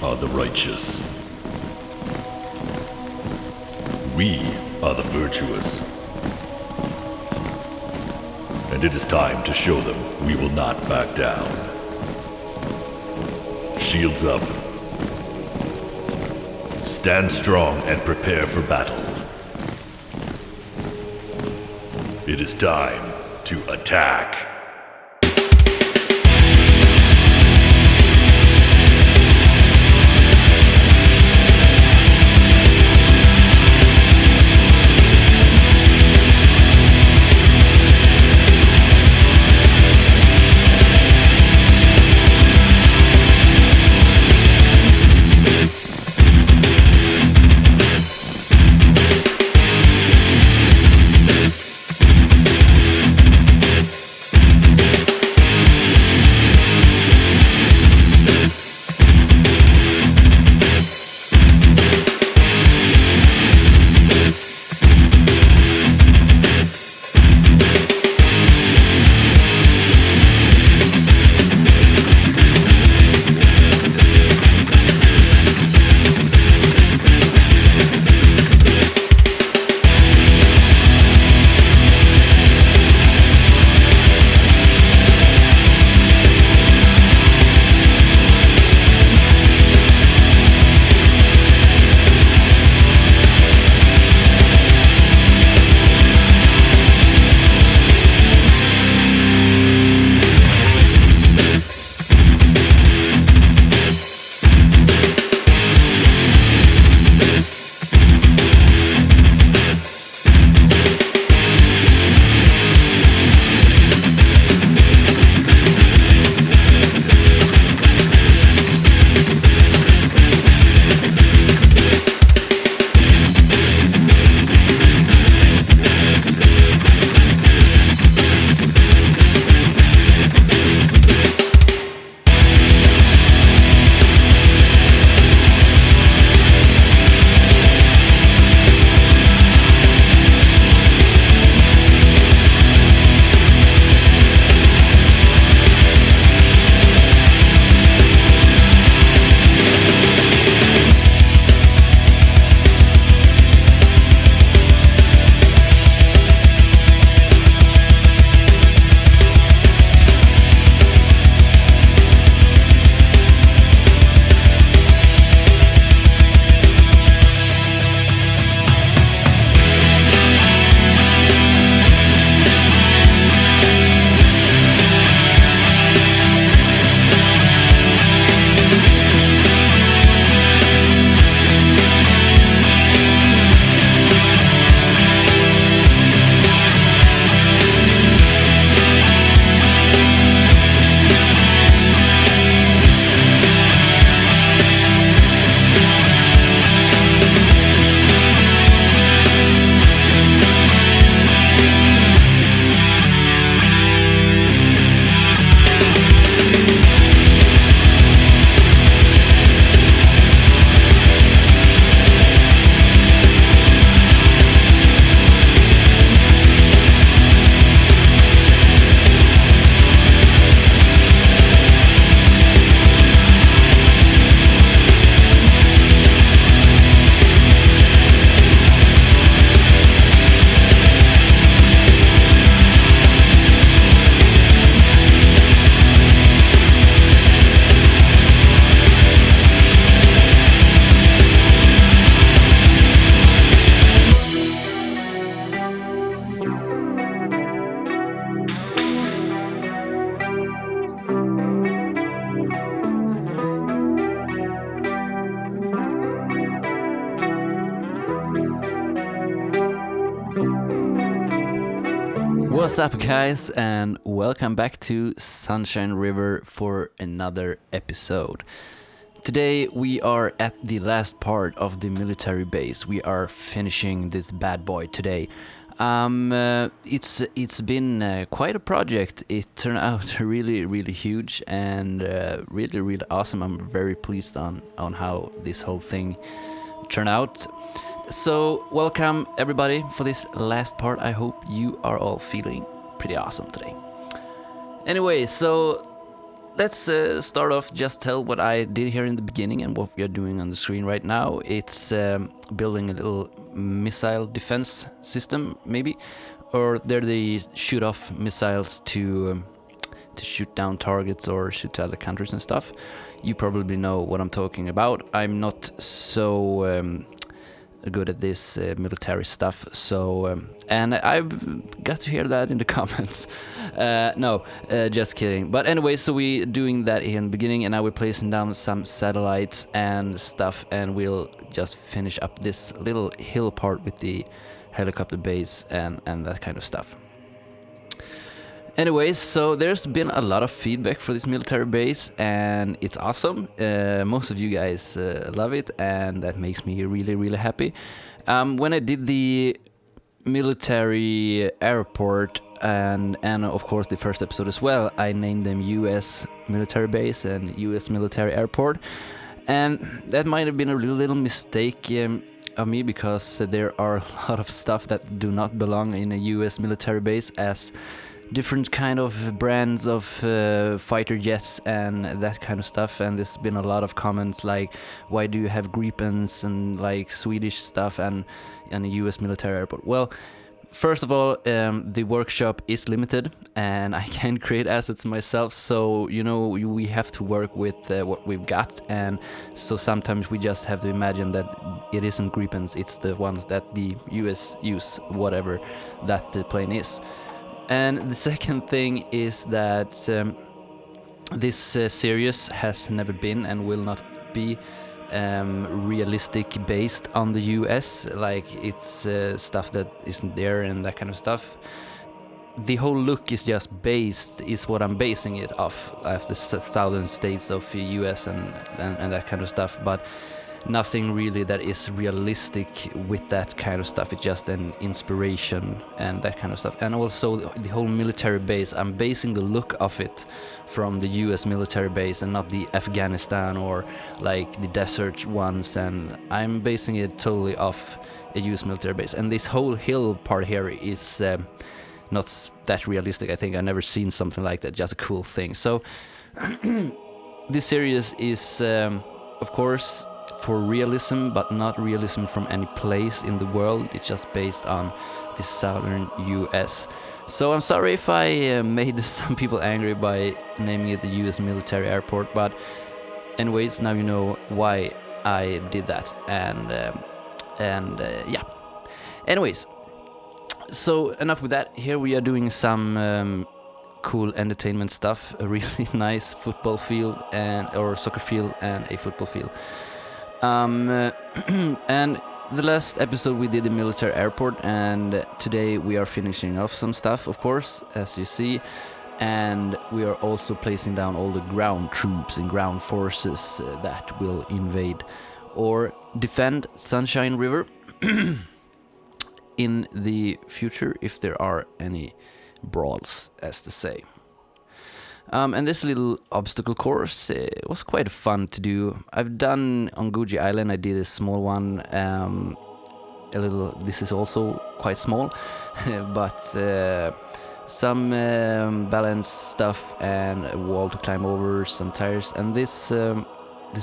are the righteous. We are the virtuous. And it is time to show them we will not back down. Shields up. Stand strong and prepare for battle. It is time to attack. What's up, guys, and welcome back to Sunshine River for another episode. Today we are at the last part of the military base. We are finishing this bad boy today. It's been quite a project. It turned out really huge and really awesome. I'm very pleased on how this whole thing turned out. So welcome everybody for this last part. I hope you are all feeling pretty awesome today. Anyway, so let's start off, just tell what I did here in the beginning and what we are doing on the screen right now. It's building a little missile defense system, maybe, or there they shoot off missiles to shoot down targets or shoot to other countries and stuff. You probably know what I'm talking about. I'm not so good at this military stuff, so and I've got to hear that in the comments. No, just kidding. But anyway, so we're doing that here in the beginning, and now we're placing down some satellites and stuff, and we'll just finish up this little hill part with the helicopter base and that kind of stuff. Anyways, so there's been a lot of feedback for this military base, and it's awesome. Most of you guys love it, and that makes me really, really happy. When I did the military airport and of course the first episode as well, I named them US military base and US military airport, and that might have been a little mistake of me, because there are a lot of stuff that do not belong in a US military base, as different kind of brands of fighter jets and that kind of stuff. And there's been a lot of comments like, why do you have Gripens and like Swedish stuff and a US military airport? Well, first of all, the workshop is limited and I can't create assets myself, so we have to work with what we've got, and so sometimes we just have to imagine that it isn't Gripens, it's the ones that the US use, whatever that the plane is. And the second thing is that this series has never been and will not be realistic based on the US, like it's stuff that isn't there and that kind of stuff. The whole look is just is what I'm basing it off the southern states of the US and that kind of stuff, but nothing really that is realistic with that kind of stuff. It's just an inspiration and that kind of stuff. And also the whole military base, I'm basing the look of it from the US military base and not the Afghanistan or like the desert ones, and I'm basing it totally off a US military base. And this whole hill part here is not that realistic. I think I've never seen something like that, just a cool thing. So this series is of course for realism, but not realism from any place in the world. It's just based on the southern US. So I'm sorry if I made some people angry by naming it the US military airport, but anyways, now you know why I did that. And yeah. Anyways, so enough with that. Here we are doing some cool entertainment stuff, a really nice football field or soccer field and a football field. And the last episode we did the military airport, and today we are finishing off some stuff, of course, as you see, and we are also placing down all the ground troops and ground forces that will invade or defend Sunshine River in the future, if there are any brawls, as to say. And this little obstacle course was quite fun to do. I've done on Guji Island, I did a small one, this is also quite small, but some balance stuff and a wall to climb over, some tires, and this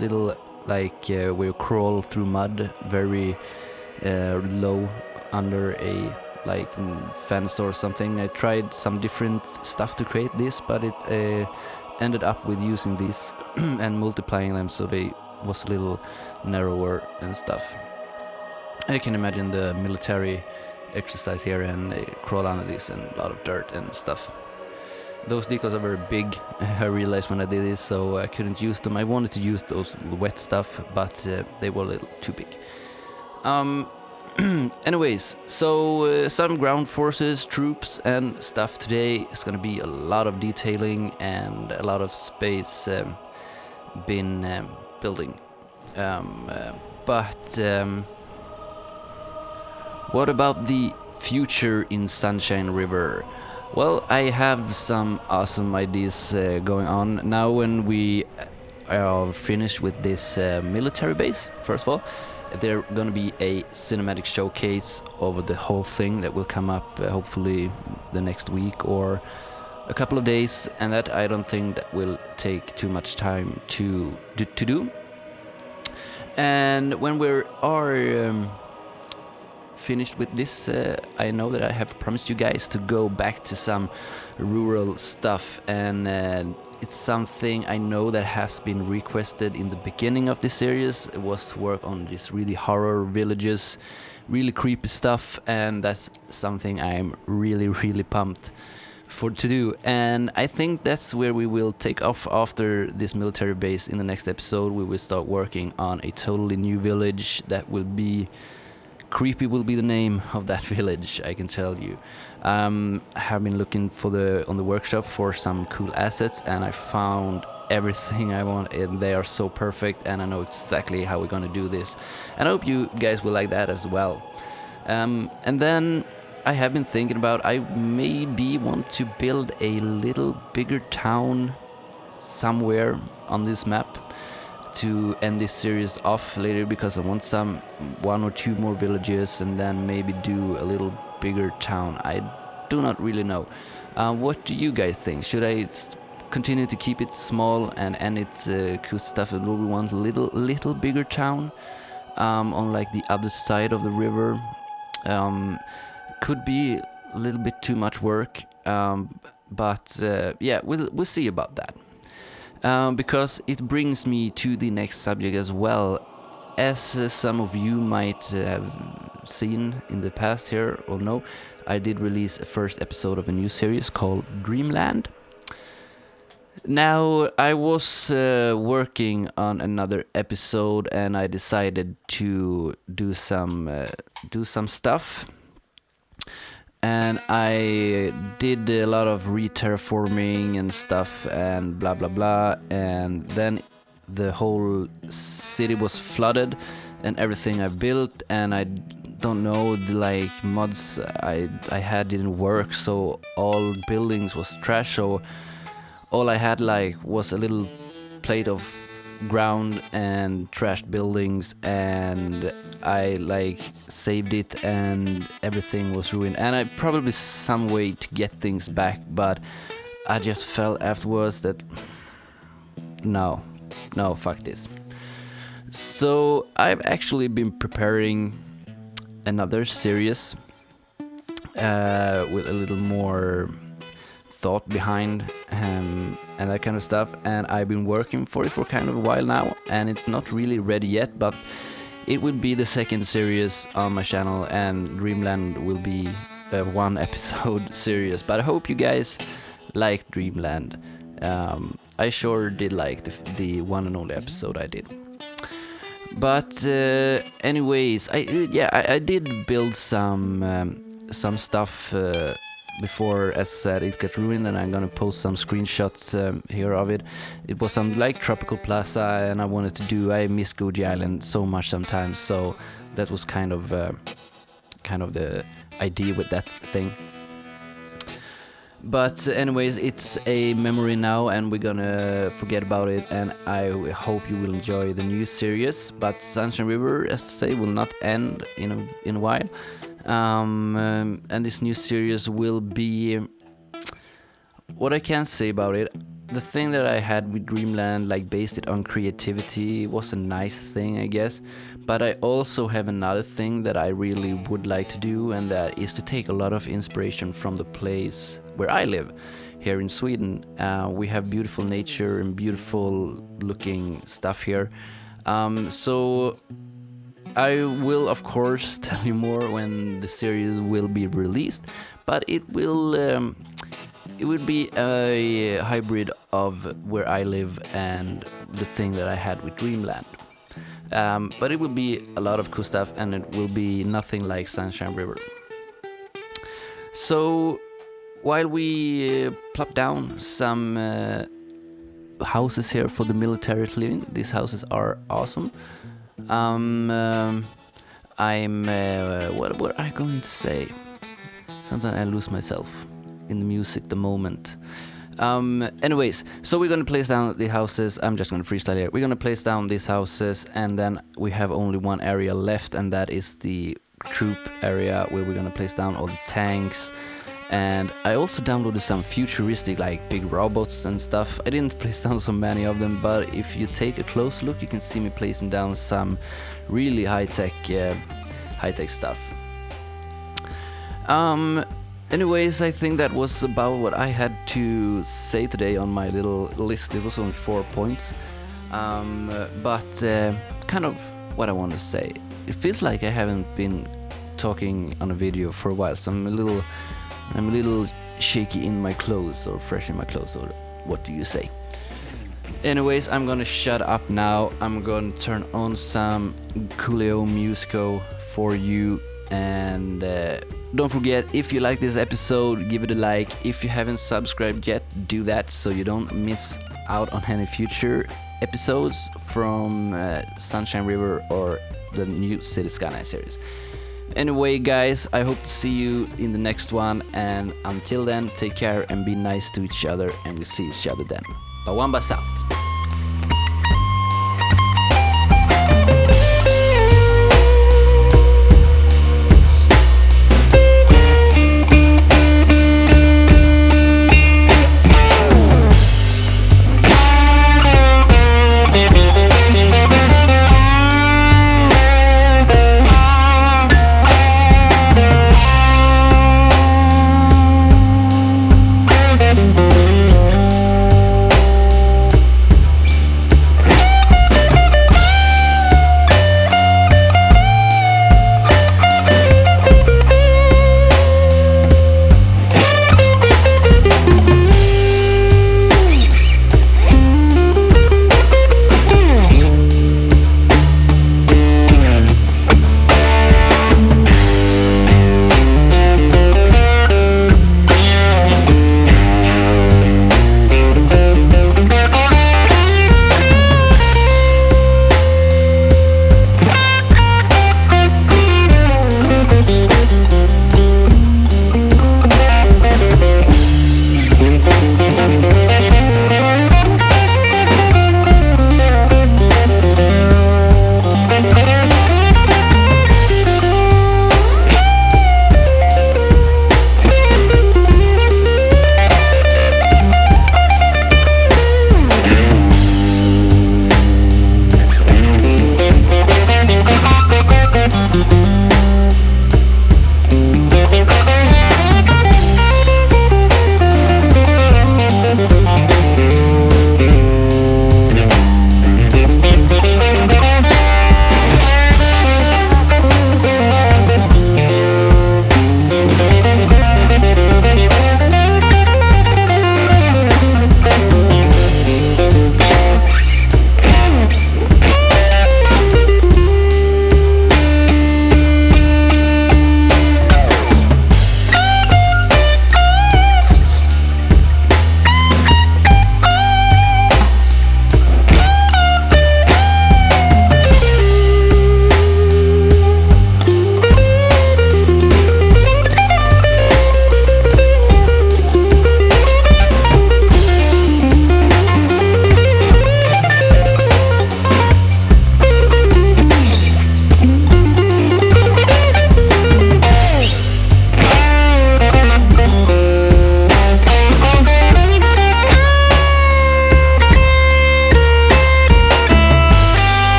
little, like, where you crawl through mud very low under a fence or something. I tried some different stuff to create this, but it ended up with using these and multiplying them so they was a little narrower and stuff. And you can imagine the military exercise here and crawl under this and a lot of dirt and stuff. Those decals are very big, I realized when I did this, so I couldn't use them. I wanted to use those wet stuff, but they were a little too big. Anyways, so some ground forces, troops and stuff today. It's gonna be a lot of detailing and a lot of space been building. But what about the future in Sunshine River? Well, I have some awesome ideas going on now when we are finished with this military base. First of all, there's gonna be a cinematic showcase over the whole thing that will come up hopefully the next week or a couple of days, and that I don't think that will take too much time to do. And when we are finished with this, I know that I have promised you guys to go back to some rural stuff, and it's something I know that has been requested in the beginning of this series. It was to work on these really horror villages, really creepy stuff, and that's something I'm really pumped for to do. And I think that's where we will take off after this military base. In the next episode we will start working on a totally new village that will be creepy, will be the name of that village, I can tell you. I have been looking on the workshop for some cool assets, and I found everything I want, and they are so perfect, and I know exactly how we're gonna do this, and I hope you guys will like that as well. And then I have been thinking about, I maybe want to build a little bigger town somewhere on this map to end this series off later, because I want one or two more villages, and then maybe do a little bigger town. I do not really know. What do you guys think? Should I continue to keep it small and end its cool stuff, or do we want a little bigger town on like the other side of the river? Could be a little bit too much work, but yeah, we'll see about that. Because it brings me to the next subject as well. As some of you might have seen in the past here or know, I did release a first episode of a new series called Dreamland. Now, I was working on another episode, and I decided to do some stuff. And I did a lot of re-terraforming and stuff and blah blah blah, and then the whole city was flooded and everything I built, and I don't know, the mods I had didn't work, so all buildings was trash. So all I had was a little plate of ground and trashed buildings, and I saved it, and everything was ruined. And I probably some way to get things back, but I just felt afterwards that no, fuck this. So I've actually been preparing another series with a little more thought behind and that kind of stuff, and I've been working for it for kind of a while now, and it's not really ready yet, but it will be the second series on my channel, and Dreamland will be a one episode series. But I hope you guys like Dreamland. I sure did like the one and only episode I did. But anyways, I did build some stuff before, as I said, it got ruined, and I'm gonna post some screenshots here of it. It was some Tropical Plaza, and I miss Goji Island so much sometimes, so that was kind of the idea with that thing. But anyways, it's a memory now, and we're gonna forget about it, and I hope you will enjoy the new series. But Sunshine River, as I say, will not end in a while. And this new series will be, what I can say about it, the thing that I had with Dreamland, based it on creativity, was a nice thing, I guess. But I also have another thing that I really would like to do, and that is to take a lot of inspiration from the place where I live, here in Sweden. We have beautiful nature and beautiful looking stuff here. So I will, of course, tell you more when the series will be released, but it will be a hybrid of where I live and the thing that I had with Dreamland. But it will be a lot of cool stuff, and it will be nothing like Sunshine River. So while we plop down some houses here for the military to live in, these houses are awesome. What I going to say? Sometimes I lose myself in the music, the moment. Anyways, so we're gonna place down the houses. I'm just gonna freestyle here. We're gonna place down these houses, and then we have only one area left, and that is the troop area, where we're gonna place down all the tanks And I also downloaded some futuristic like big robots and stuff. I didn't place down so many of them, but if you take a close look you can see me placing down some really high-tech stuff. Anyways, I think that was about what I had to say today on my little list. It was only 4 points, but kind of what I want to say. It feels like I haven't been talking on a video for a while, so I'm a little shaky in my clothes, or fresh in my clothes, or what do you say? Anyways, I'm gonna shut up now. I'm gonna turn on some Coolio Musico for you, and don't forget, if you like this episode, give it a like. If you haven't subscribed yet, do that so you don't miss out on any future episodes from Sunshine River or the new City Skylines series. Anyway, guys, I hope to see you in the next one, and until then, take care and be nice to each other, and we'll see each other then. Bawambaa out.